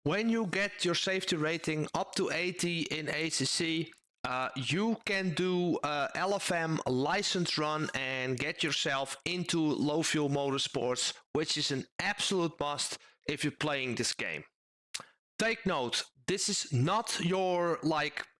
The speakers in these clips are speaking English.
when you get your safety rating up to 80 in ACC, you can do a LFM license run and get yourself into low fuel motorsports, which is an absolute must if you're playing this game. Take note, this is not your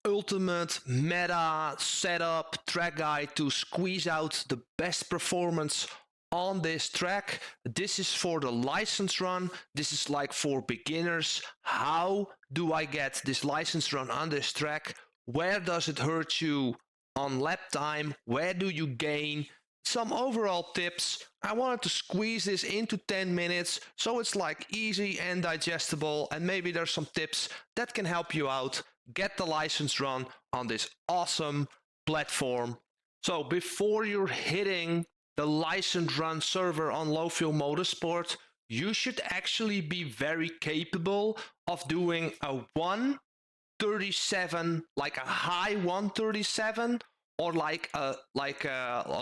ultimate meta setup track guide to squeeze out the best performance on this track. This is for the license run. This is like for beginners. How do I get this license run on this track? Where does it hurt you on lap time? Where do you gain? Some overall tips. I wanted to squeeze this into 10 minutes so it's like easy and digestible, and maybe there's some tips that can help you out get the license run on this awesome platform. So before you're hitting the license run server on low fuel motorsport, you should actually be very capable of doing a 137, like a high 137, or like a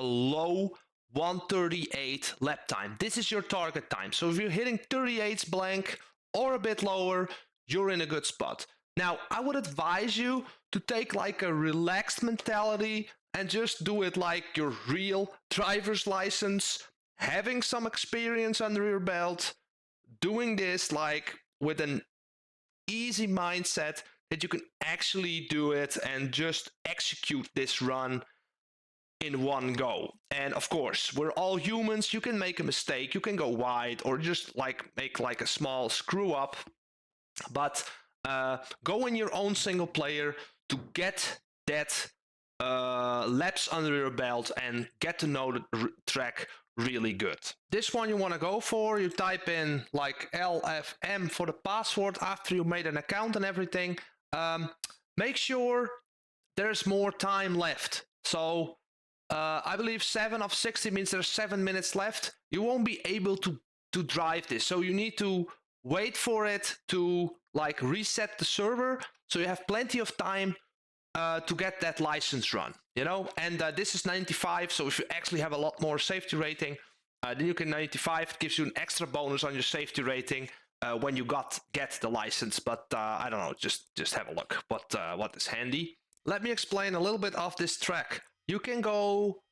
low 138 lap time. This is your target time. So if you're hitting 38s blank or a bit lower, you're in a good spot. Now, I would advise you to take like a relaxed mentality and just do it like your real driver's license, having some experience under your belt, doing this like with an easy mindset that you can actually do it and just execute this run in one go. And of course, we're all humans. You can make a mistake, you can go wide, or just make like a small screw up, but go in your own single player to get that laps under your belt and get to know the track really good. This one you want to go for, you type in like LFM for the password after you made an account and everything. Make sure there's more time left. So I believe 7 of 60 means there's 7 minutes left. You won't be able to drive this, so you need to wait for it to like reset the server, so you have plenty of time to get that license run, you know. And this is 95, so if you actually have a lot more safety rating, then you can 95. It gives you an extra bonus on your safety rating when you get the license. But I don't know, just have a look what is handy. Let me explain a little bit of this track. You can go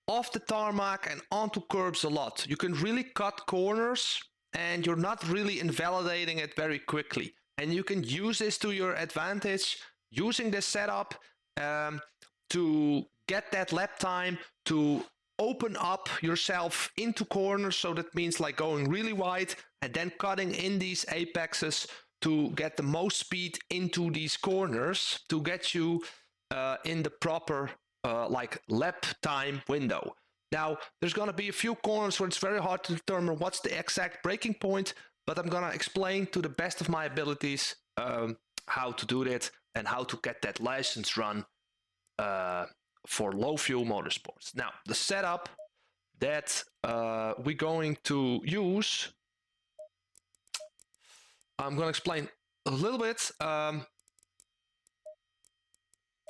off the tarmac and onto curbs a lot. You can really cut corners and you're not really invalidating it very quickly. And you can use this to your advantage, using this setup to get that lap time, to open up yourself into corners. So that means like going really wide and then cutting in these apexes to get the most speed into these corners to get you in the proper like lap time window. Now, there's going to be a few corners where it's very hard to determine what's the exact braking point, but I'm going to explain to the best of my abilities how to do that and how to get that license run for low fuel motorsports. Now, the setup that we're going to use, I'm going to explain a little bit.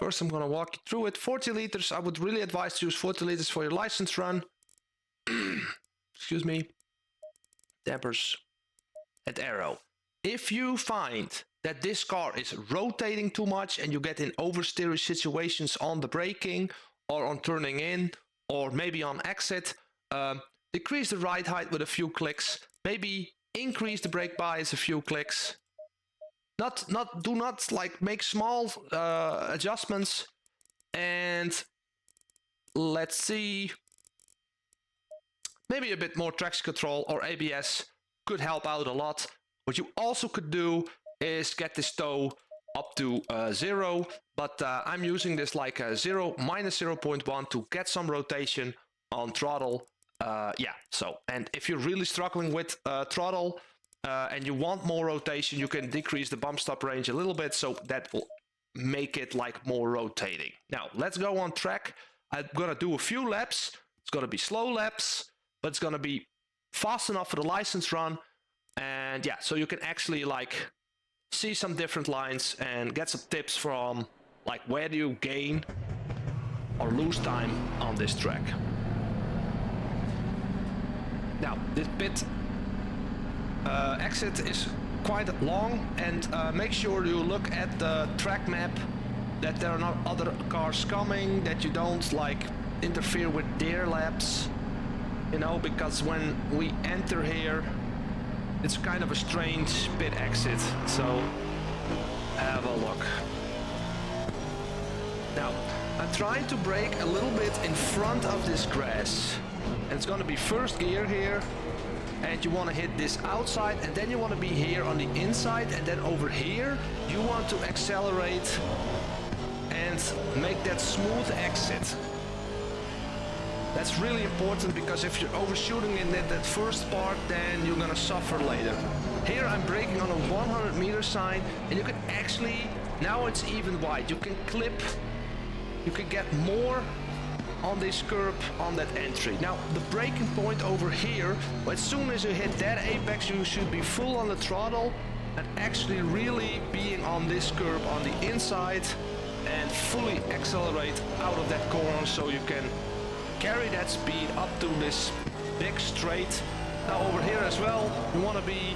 First, I'm going to walk you through it. 40 liters, I would really advise to use 40 liters for your license run. Excuse me. Dampers and aero. If you find that this car is rotating too much and you get in oversteery situations on the braking or on turning in or maybe on exit, decrease the ride height with a few clicks. Maybe increase the brake bias a few clicks. Do not like make small adjustments. And let's see, maybe a bit more traction control or ABS could help out a lot. What you also could do is get this tow up to 0, but I'm using this like a minus 0.1 to get some rotation on throttle. Yeah, so, and if you're really struggling with throttle, and you want more rotation, you can decrease the bump stop range a little bit, so that will make it like more rotating. Now, let's go on track. I'm gonna do a few laps. It's gonna be slow laps, but it's gonna be fast enough for the license run. And yeah, so you can actually like see some different lines and get some tips from like where do you gain or lose time on this track. Now, this pit exit is quite long, and make sure you look at the track map, that there are not other cars coming, that you don't like interfere with their laps, you know, because when we enter here it's kind of a strange pit exit, so have a look. Now I'm trying to brake a little bit in front of this grass, and it's going to be first gear here, and you want to hit this outside, and then you want to be here on the inside, and then over here you want to accelerate and make that smooth exit. That's really important, because if you're overshooting in that first part, then you're gonna suffer later. Here I'm braking on a 100 meter sign, and you can actually, now it's even wide, you can clip, you can get more on this curb on that entry. Now the braking point over here, as soon as you hit that apex, you should be full on the throttle and actually really being on this curb on the inside and fully accelerate out of that corner, so you can carry that speed up to this big straight. Now over here as well, you want to be...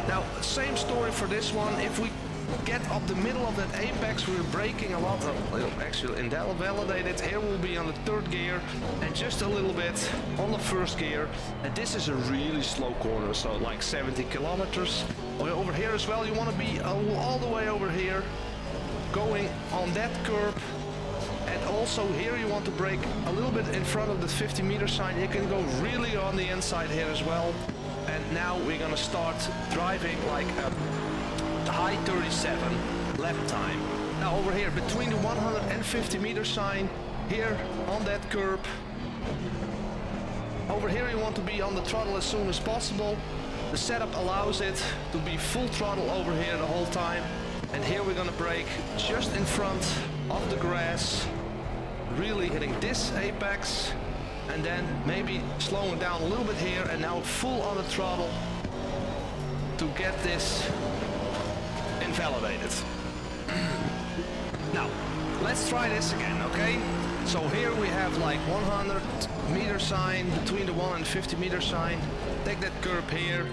Now same story for this one. If we get up the middle of that apex, we're braking a lot. Actually invalidated. Here we'll be on the third gear and just a little bit on the first gear. And this is a really slow corner, so like 70 kilometers. Over here as well, you want to be all the way over here, going on that curb. And also here you want to brake a little bit in front of the 50 meter sign. You can go really on the inside here as well. And now we're gonna start driving like a high 37 lap time. Now over here between the 150 meter sign, here on that curb. Over here you want to be on the throttle as soon as possible. The setup allows it to be full throttle over here the whole time. And here we're gonna brake just in front of the grass, really hitting this apex, and then maybe slowing down a little bit here, and now full on the throttle to get this invalidated. Now let's try this again, okay? So here we have like 100 meter sign between the 150 meter sign. Take that curb here,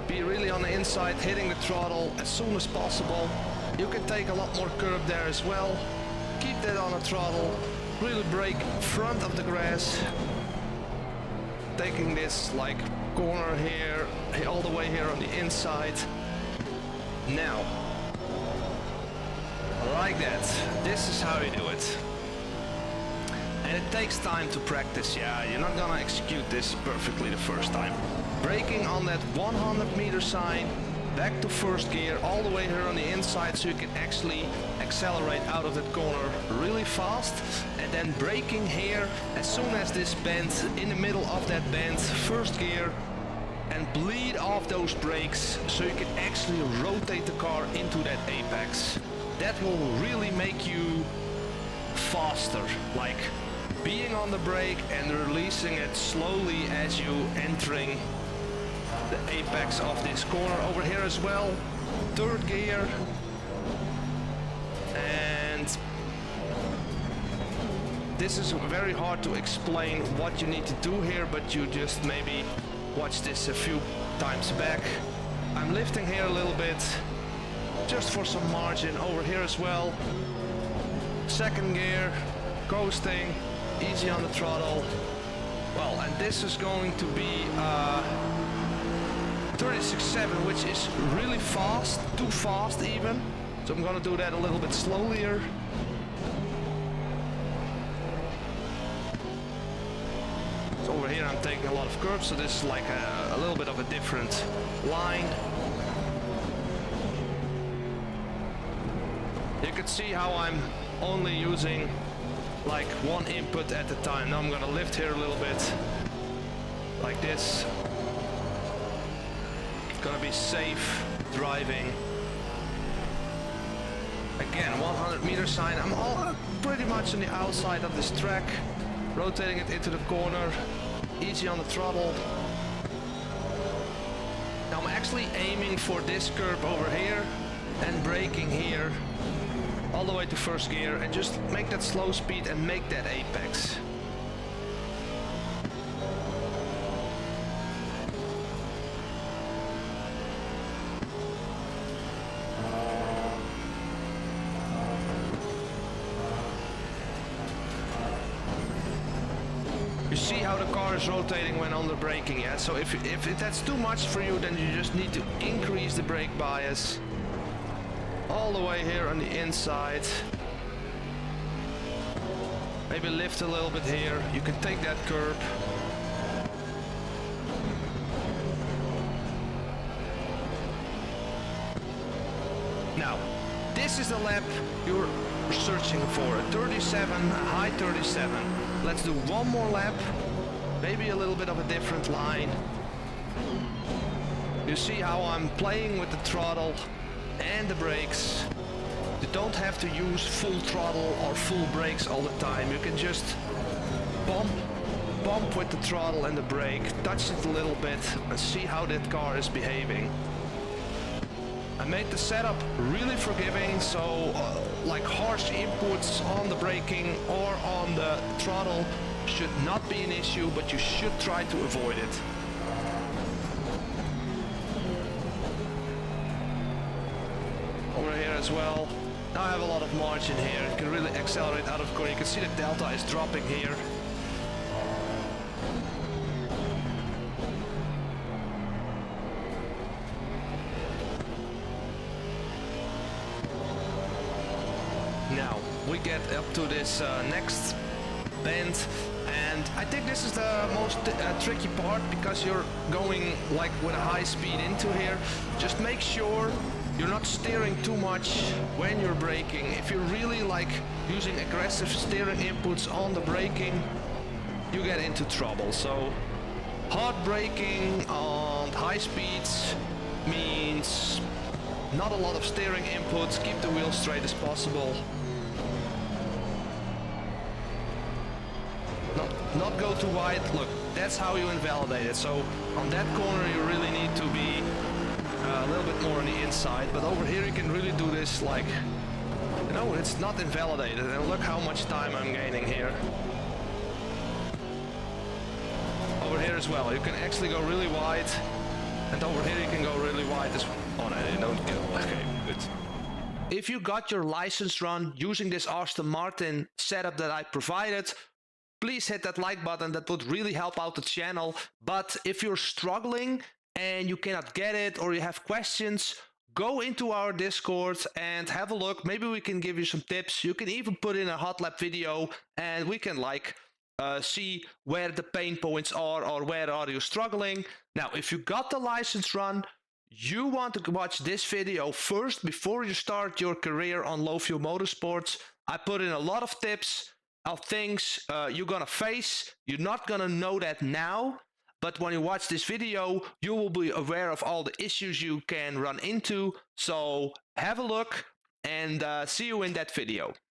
be really on the inside, hitting the throttle as soon as possible. You can take a lot more curb there as well. Keep that on the throttle, really brake front of the grass. Taking this like corner here, all the way here on the inside. Now, like that. This is how you do it. And it takes time to practice, yeah. You're not gonna execute this perfectly the first time. Braking on that 100 meter sign, back to first gear, all the way here on the inside, so you can actually accelerate out of that corner really fast, and then braking here as soon as this bend, in the middle of that bend, first gear, and bleed off those brakes so you can actually rotate the car into that apex. That will really make you faster, like being on the brake and releasing it slowly as you entering the apex of this corner. Over here as well, third gear, and this is very hard to explain what you need to do here, but you just maybe watch this a few times back. I'm lifting here a little bit just for some margin. Over here as well, second gear, coasting, easy on the throttle. Well, and this is going to be 36.7, which is really fast, too fast even. So I'm gonna do that a little bit slowlier. So over here I'm taking a lot of curves, so this is like a little bit of a different line. You can see how I'm only using like one input at a time. Now I'm gonna lift here a little bit, like this. Gonna be safe driving. Again, 100 meter sign. I'm all pretty much on the outside of this track, rotating it into the corner, easy on the throttle. Now I'm actually aiming for this curb over here and braking here all the way to first gear, and just make that slow speed and make that apex. car is rotating when under braking, yeah? So if that's too much for you, then you just need to increase the brake bias all the way here on the inside. Maybe lift a little bit here. You can take that curb. Now, this is the lap you're searching for. A 37, a high 37. Let's do one more lap. Maybe a little bit of a different line. You see how I'm playing with the throttle and the brakes. You don't have to use full throttle or full brakes all the time. You can just bump with the throttle and the brake, touch it a little bit and see how that car is behaving. I made the setup really forgiving, so like harsh inputs on the braking or on the throttle should not be an issue, but you should try to avoid it. Over here as well. Now I have a lot of margin here. You can really accelerate out of corner. You can see the delta is dropping here. Now we get up to this next bend, and I think this is the most tricky part because you're going like with a high speed into here. Just make sure you're not steering too much when you're braking. If you're really like using aggressive steering inputs on the braking, you get into trouble. So hard braking on high speeds means not a lot of steering inputs. Keep the wheel straight as possible. Not go too wide. Look, that's how you invalidate it. So on that corner you really need to be a little bit more on the inside, but over here you can really do this like, you know, it's not invalidated. And look how much time I'm gaining here. Over here as well, you can actually go really wide, and over here you can go really wide as well. Oh no, you don't go. Okay, good. If you got your license run using this Aston Martin setup that I provided, please hit that like button. That would really help out the channel. But if you're struggling and you cannot get it or you have questions, go into our Discord and have a look. Maybe we can give you some tips. You can even put in a hot lap video and we can like see where the pain points are or where are you struggling. Now, if you got the license run, you want to watch this video first before you start your career on low fuel motorsports. I put in a lot of tips of things you're gonna face. You're not gonna know that now, but when you watch this video, you will be aware of all the issues you can run into. So have a look and see you in that video.